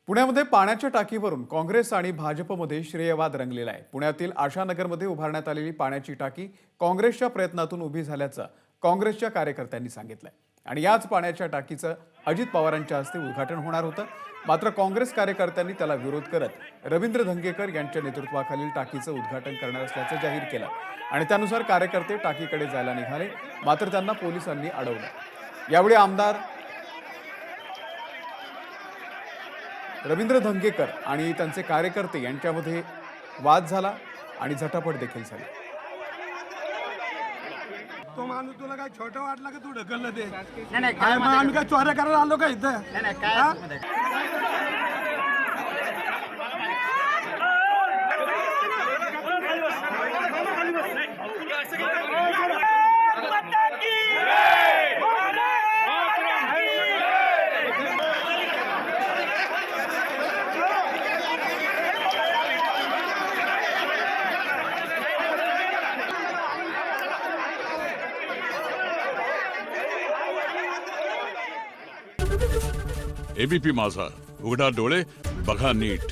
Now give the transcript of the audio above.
पुण्यामध्ये पाण्याच्या टाकीवरून काँग्रेस आणि भाजपमध्ये श्रेयवाद रंगलेला आहे। पुण्यातील आशानगरमध्ये उभारण्यात आलेली पाण्याची टाकी काँग्रेसच्या प्रयत्नातून उभी झाल्याचं काँग्रेसच्या कार्यकर्त्यांनी सांगितलंय आणि याच पाण्याच्या टाकीचं अजित पवारांच्या हस्ते उद्घाटन होणार होतं। मात्र काँग्रेस कार्यकर्त्यांनी त्याला विरोध करत रवींद्र धंगेकर यांच्या नेतृत्वाखालील टाकीचं उद्घाटन करणार असल्याचं जाहीर केलं आणि त्यानुसार कार्यकर्ते टाकीकडे जायला निघाले, मात्र त्यांना पोलिसांनी अडवलं। यावेळी आमदार रवींद्र धंगेकर आणि त्यांचे कार्यकर्ते यांच्यामध्ये वाद झाला आणि झटापट देखील झाली। तो माणूस तुला काय छोटा वाटला का तू ढकललं ते? नाही काय मग आम्ही काय चोऱ्या करायला आलो का इथं? नाही काय हा? असं मध्ये. एबीपी माझा, उघडा डोळे बघा नीट।